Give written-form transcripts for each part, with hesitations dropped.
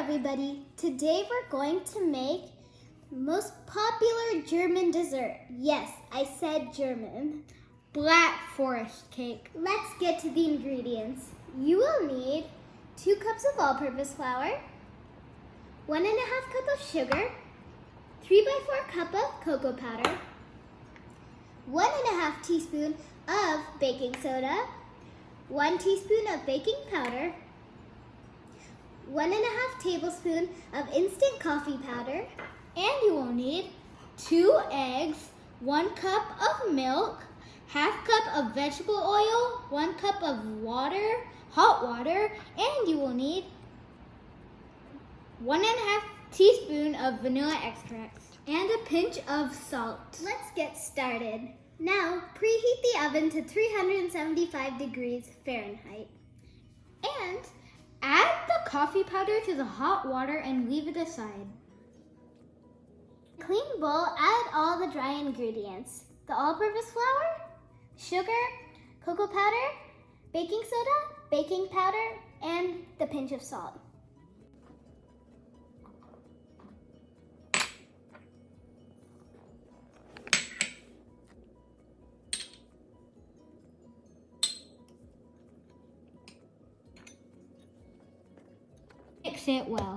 everybody. Today we're going to make the most popular German dessert. Yes, I said German. Black Forest cake. Let's get to the ingredients. You will need 2 cups of all-purpose flour, 1 1/2 cup of sugar, 3/4 cup of cocoa powder, 1 1/2 teaspoon of baking soda, 1 teaspoon of baking powder, 1 1/2 tablespoon of instant coffee powder, And you will need 2 eggs, 1 cup of milk, 1/2 cup of vegetable oil, 1 cup of water, hot water, and you will need 1 1/2 teaspoon of vanilla extract and a pinch of salt. Let's get started. Now, preheat the oven to 375 degrees Fahrenheit. And add the coffee powder to the hot water and leave it aside. Clean bowl, add all the dry ingredients. The all-purpose flour, sugar, cocoa powder, baking soda, baking powder, and the pinch of salt. Mix it well.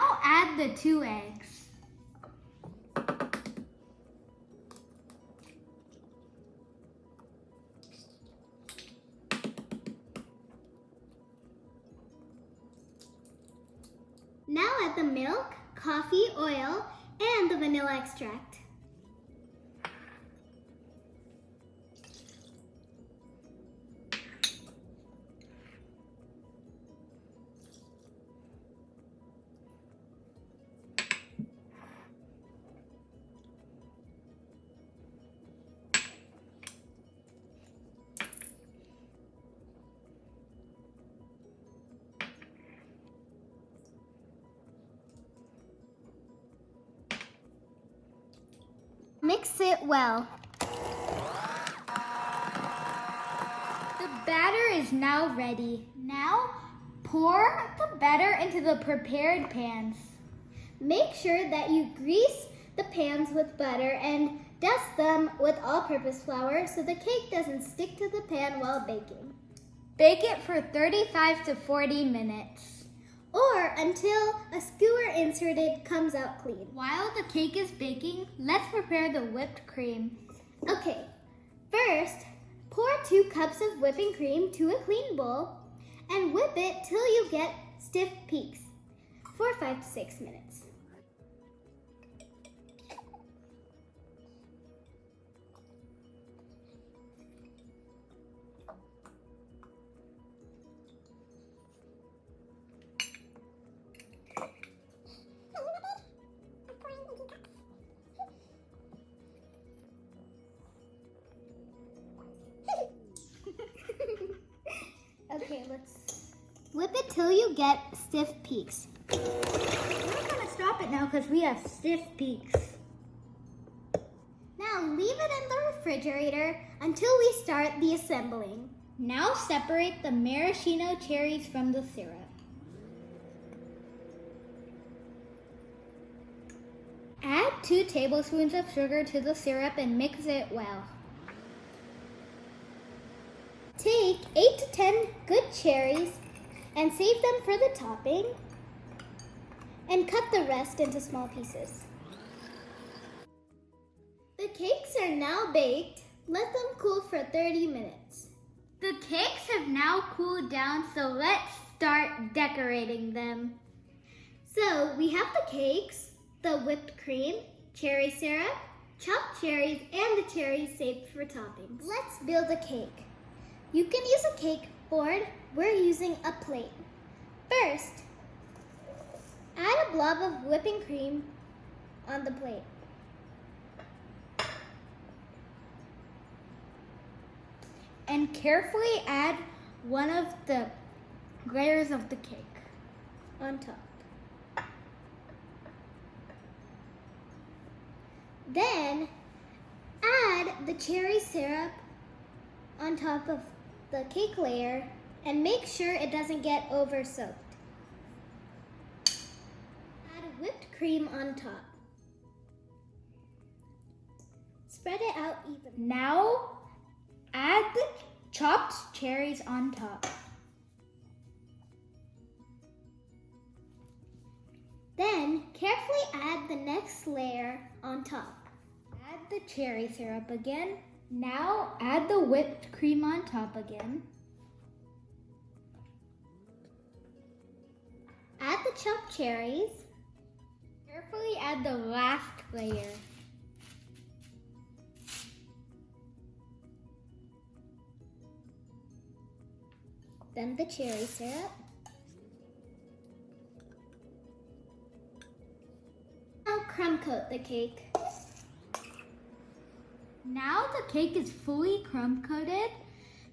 I'll add the 2 eggs. Now add the milk, coffee, oil, and the vanilla extract. Mix it well. The batter is now ready. Now pour the batter into the prepared pans. Make sure that you grease the pans with butter and dust them with all-purpose flour so the cake doesn't stick to the pan while baking. Bake it for 35 to 40 minutes. Or until a skewer inserted comes out clean. While the cake is baking, let's prepare the whipped cream. Okay, first, pour 2 cups of whipping cream to a clean bowl and whip it till you get stiff peaks for 5 to 6 minutes. Okay, let's whip it till you get stiff peaks. We're not going to stop it now because we have stiff peaks. Now leave it in the refrigerator until we start the assembling. Now separate the maraschino cherries from the syrup. Add 2 tablespoons of sugar to the syrup and mix it well. Take 8 to 10 good cherries and save them for the topping and cut the rest into small pieces. The cakes are now baked. Let them cool for 30 minutes. The cakes have now cooled down, so let's start decorating them. So we have the cakes, the whipped cream, cherry syrup, chopped cherries, and the cherries saved for toppings. Let's build a cake. You can use a cake board. We're using a plate. First, add a blob of whipping cream on the plate. And carefully add one of the layers of the cake On top. Then add the cherry syrup on top of the cake layer and make sure it doesn't get over soaked. Add whipped cream on top. Spread it out evenly. Now, add the chopped cherries on top. Then, carefully add the next layer on top. Add the cherry syrup again. Now, add the whipped cream on top again. Add the chopped cherries. Carefully add the last layer. Then the cherry syrup. Now crumb coat the cake. Now the cake is fully crumb coated,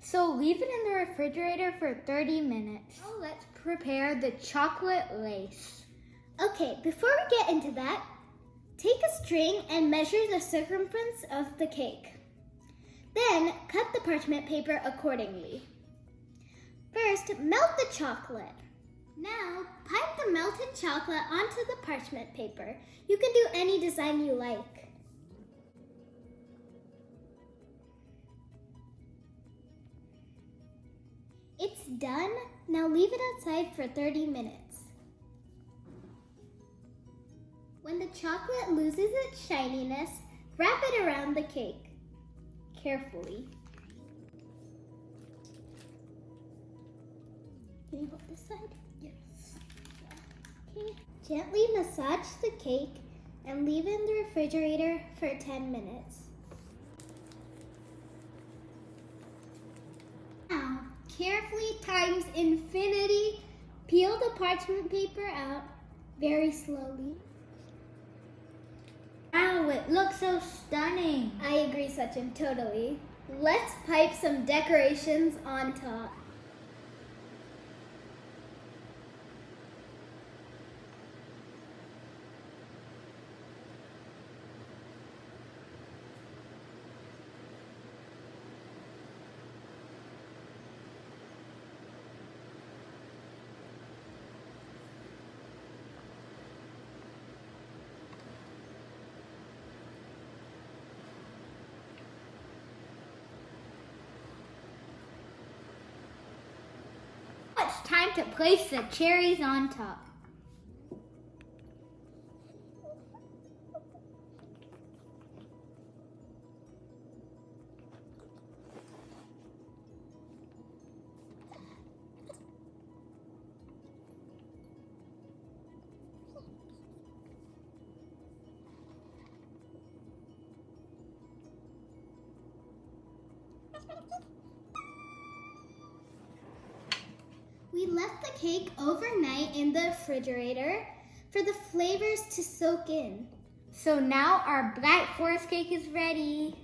so leave it in the refrigerator for 30 minutes. Now let's prepare the chocolate lace. Okay, before we get into that, take a string and measure the circumference of the cake. Then cut the parchment paper accordingly. First, melt the chocolate. Now, pipe the melted chocolate onto the parchment paper. You can do any design you like. It's done. Now leave it outside for 30 minutes. When the chocolate loses its shininess, wrap it around the cake carefully. Can you hold this side? Yes. Okay. Gently massage the cake and leave it in the refrigerator for 10 minutes. Now, carefully times infinity, peel the parchment paper out very slowly. Wow, it looks so stunning. I agree, Sachin, totally. Let's pipe some decorations on top. It's time to place the cherries on top. We left the cake overnight in the refrigerator for the flavors to soak in. So now our Black Forest cake is ready.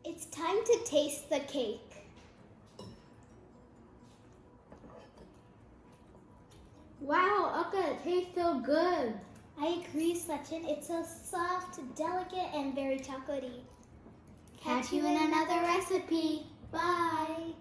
It's time to taste the cake. Wow, Akka, it tastes so good. I agree, Sachin. It's so soft, delicate, and very chocolatey. Catch you in another recipe. Bye.